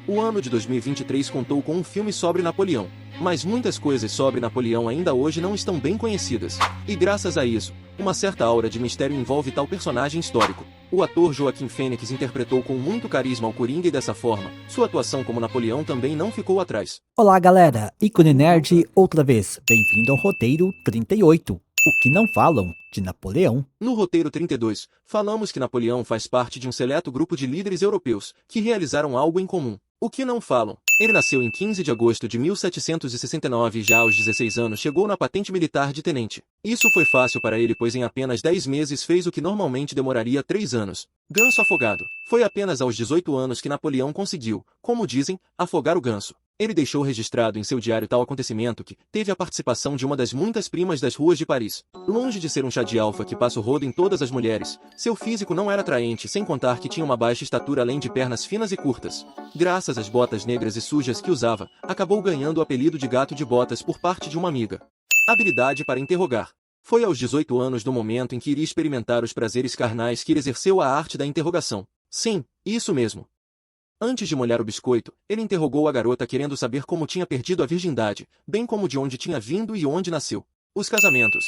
O ano de 2023 contou com um filme sobre Napoleão, mas muitas coisas sobre Napoleão ainda hoje não estão bem conhecidas. E graças a isso, uma certa aura de mistério envolve tal personagem histórico. O ator Joaquim Fênix interpretou com muito carisma o Coringa e dessa forma, sua atuação como Napoleão também não ficou atrás. Olá galera, Ícone Nerd outra vez, bem-vindo ao Roteiro 38, o que não falam de Napoleão. No roteiro 32, falamos que Napoleão faz parte de um seleto grupo de líderes europeus, que realizaram algo em comum. O que não falam? Ele nasceu em 15 de agosto de 1769 e já aos 16 anos chegou na patente militar de tenente. Isso foi fácil para ele pois em apenas 10 meses fez o que normalmente demoraria 3 anos. Ganso afogado. Foi apenas aos 18 anos que Napoleão conseguiu, como dizem, afogar o ganso. Ele deixou registrado em seu diário tal acontecimento que teve a participação de uma das muitas primas das ruas de Paris. Longe de ser um chá de alfa que passa o rodo em todas as mulheres, seu físico não era atraente sem contar que tinha uma baixa estatura além de pernas finas e curtas. Graças às botas negras e sujas que usava, acabou ganhando o apelido de gato de botas por parte de uma amiga. Habilidade para interrogar. Foi aos 18 anos do momento em que iria experimentar os prazeres carnais que ele exerceu a arte da interrogação. Sim, isso mesmo. Antes de molhar o biscoito, ele interrogou a garota querendo saber como tinha perdido a virgindade, bem como de onde tinha vindo e onde nasceu. Os casamentos.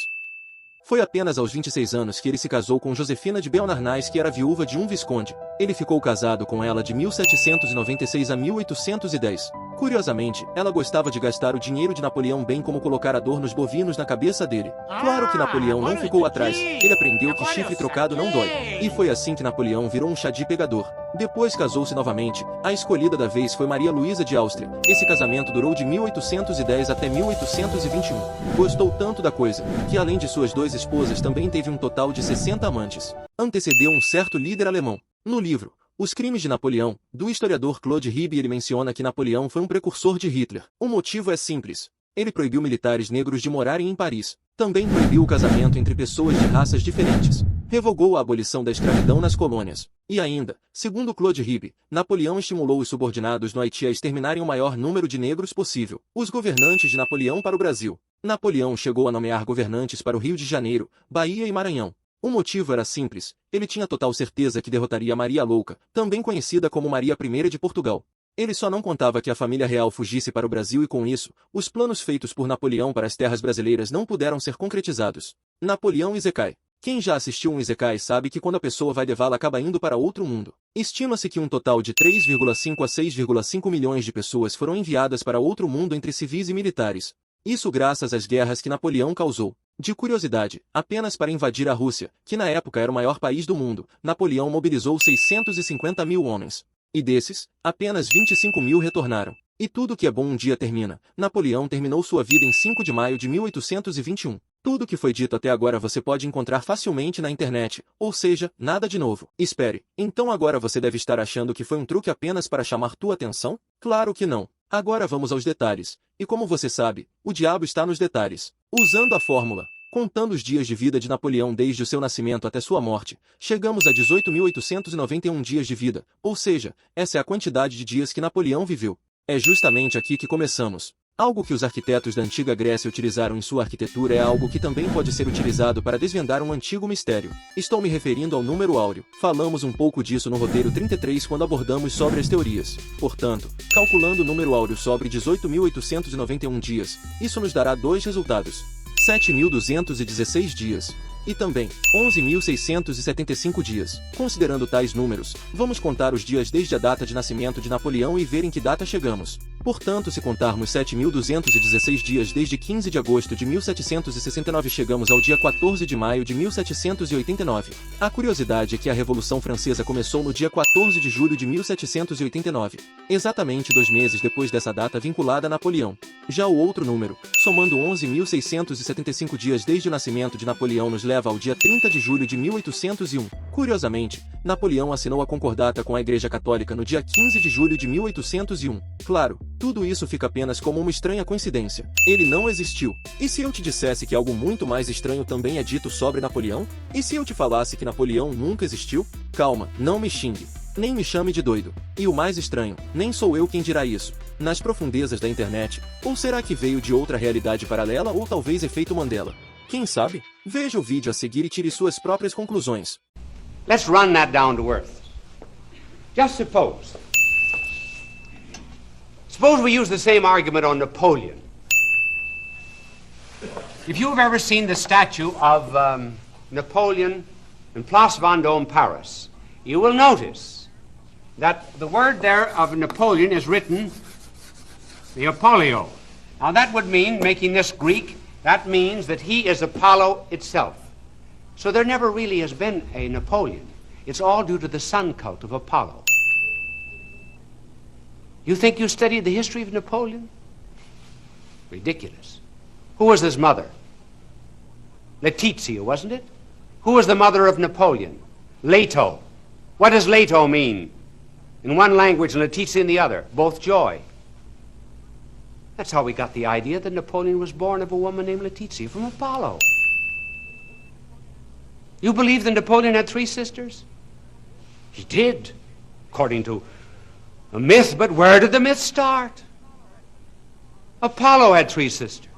Foi apenas aos 26 anos que ele se casou com Josefina de Beauharnais, que era viúva de um visconde. Ele ficou casado com ela de 1796 a 1810. Curiosamente, ela gostava de gastar o dinheiro de Napoleão bem como colocar adornos bovinos na cabeça dele. Claro que Napoleão não ficou atrás, ele aprendeu que chifre trocado não dói. E foi assim que Napoleão virou um chadi pegador. Depois casou-se novamente, a escolhida da vez foi Maria Luísa de Áustria. Esse casamento durou de 1810 até 1821. Gostou tanto da coisa, que além de suas 2 esposas também teve um total de 60 amantes. Antecedeu um certo líder alemão. No livro Os Crimes de Napoleão, do historiador Claude Ribes, ele menciona que Napoleão foi um precursor de Hitler. O motivo é simples. Ele proibiu militares negros de morarem em Paris. Também proibiu o casamento entre pessoas de raças diferentes. Revogou a abolição da escravidão nas colônias. E ainda, segundo Claude Ribes, Napoleão estimulou os subordinados no Haiti a exterminarem o maior número de negros possível. Os governantes de Napoleão para o Brasil. Napoleão chegou a nomear governantes para o Rio de Janeiro, Bahia e Maranhão. O motivo era simples, ele tinha total certeza que derrotaria Maria Louca, também conhecida como Maria I de Portugal. Ele só não contava que a família real fugisse para o Brasil e com isso, os planos feitos por Napoleão para as terras brasileiras não puderam ser concretizados. Napoleão Isekai. Quem já assistiu um Isekai sabe que quando a pessoa vai levá-la acaba indo para outro mundo. Estima-se que um total de 3,5 a 6,5 milhões de pessoas foram enviadas para outro mundo entre civis e militares. Isso graças às guerras que Napoleão causou. De curiosidade, apenas para invadir a Rússia, que na época era o maior país do mundo, Napoleão mobilizou 650 mil homens. E desses, apenas 25 mil retornaram. E tudo que é bom um dia termina. Napoleão terminou sua vida em 5 de maio de 1821. Tudo que foi dito até agora você pode encontrar facilmente na internet, ou seja, nada de novo. Espere, então agora você deve estar achando que foi um truque apenas para chamar tua atenção? Claro que não. Agora vamos aos detalhes. E como você sabe, o diabo está nos detalhes. Usando a fórmula, contando os dias de vida de Napoleão desde o seu nascimento até sua morte, chegamos a 18.891 dias de vida, ou seja, essa é a quantidade de dias que Napoleão viveu. É justamente aqui que começamos. Algo que os arquitetos da antiga Grécia utilizaram em sua arquitetura é algo que também pode ser utilizado para desvendar um antigo mistério. Estou me referindo ao número áureo. Falamos um pouco disso no roteiro 33 quando abordamos sobre as teorias. Portanto, calculando o número áureo sobre 18.891 dias, isso nos dará 2 resultados. 7.216 dias. E também, 11.675 dias. Considerando tais números, vamos contar os dias desde a data de nascimento de Napoleão e ver em que data chegamos. Portanto, se contarmos 7.216 dias desde 15 de agosto de 1769 chegamos ao dia 14 de maio de 1789. A curiosidade é que a Revolução Francesa começou no dia 14 de julho de 1789. Exatamente 2 meses depois dessa data vinculada a Napoleão. Já o outro número, somando 11.675 dias desde o nascimento de Napoleão nos leva ao dia 30 de julho de 1801. Curiosamente, Napoleão assinou a concordata com a Igreja Católica no dia 15 de julho de 1801. Claro, tudo isso fica apenas como uma estranha coincidência. Ele não existiu. E se eu te dissesse que algo muito mais estranho também é dito sobre Napoleão? E se eu te falasse que Napoleão nunca existiu? Calma, não me xingue. Nem me chame de doido. E o mais estranho, nem sou eu quem dirá isso. Nas profundezas da internet, ou será que veio de outra realidade paralela ou talvez efeito Mandela? Quem sabe? Veja o vídeo a seguir e tire suas próprias conclusões. Let's run that down to earth. Just suppose Suppose we use the same argument on Napoleon. If you've ever seen the statue of Napoleon in Place Vendôme, Paris, you will notice that the word there of Napoleon is written the Apollio. Now that would mean, making this Greek, that means that he is Apollo itself. So there never really has been a Napoleon. It's all due to the sun cult of Apollo. You think you studied the history of Napoleon? Ridiculous. Who was his mother? Letizia, wasn't it? Who was the mother of Napoleon? Leto. What does Leto mean? In one language and Letizia in the other. Both joy. That's how we got the idea that Napoleon was born of a woman named Letizia from Apollo. You believe that Napoleon had 3 sisters? He did, according to a myth, but where did the myth start? Apollo had 3 sisters.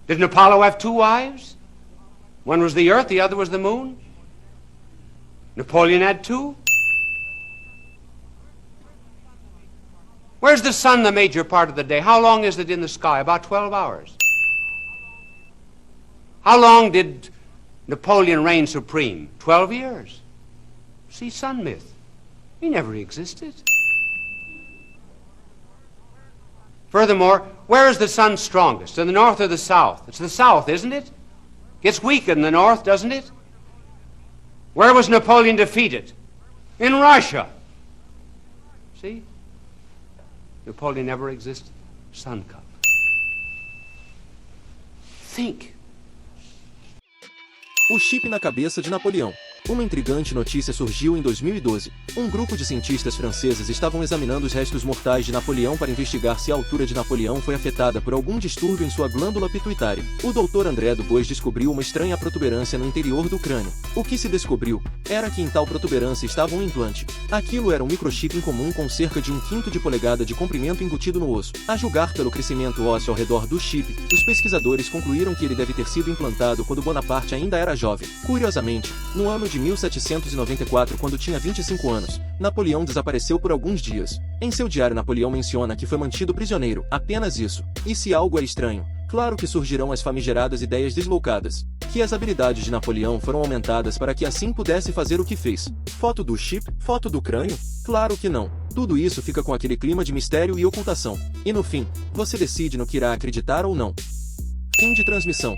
Didn't Apollo have 2 wives? One was the earth, the other was the moon. Napoleon had 2. Where's the sun the major part of the day? How long is it in the sky? About 12 hours. How long did Napoleon reign supreme? 12 years. See, sun myth. He never existed. Furthermore, where is the sun strongest? In the north or the south? It's the south, isn't it? Gets weaker in the north, doesn't it? Where was Napoleon defeated? In Russia. See? Napoleon never existed. Sun cult. Think. O chip na cabeça de Napoleão. Uma intrigante notícia surgiu em 2012. Um grupo de cientistas franceses estavam examinando os restos mortais de Napoleão para investigar se a altura de Napoleão foi afetada por algum distúrbio em sua glândula pituitária. O Dr. André Dubois descobriu uma estranha protuberância no interior do crânio. O que se descobriu era que em tal protuberância estava um implante. Aquilo era um microchip incomum com cerca de 1/5 de polegada de comprimento embutido no osso. A julgar pelo crescimento ósseo ao redor do chip, os pesquisadores concluíram que ele deve ter sido implantado quando Bonaparte ainda era jovem. Curiosamente, no ano de 1794, quando tinha 25 anos, Napoleão desapareceu por alguns dias. Em seu diário, Napoleão menciona que foi mantido prisioneiro, apenas isso. E se algo é estranho, claro que surgirão as famigeradas ideias deslocadas. Que as habilidades de Napoleão foram aumentadas para que assim pudesse fazer o que fez. Foto do chip? Foto do crânio? Claro que não. Tudo isso fica com aquele clima de mistério e ocultação. E no fim, você decide no que irá acreditar ou não. Fim de transmissão.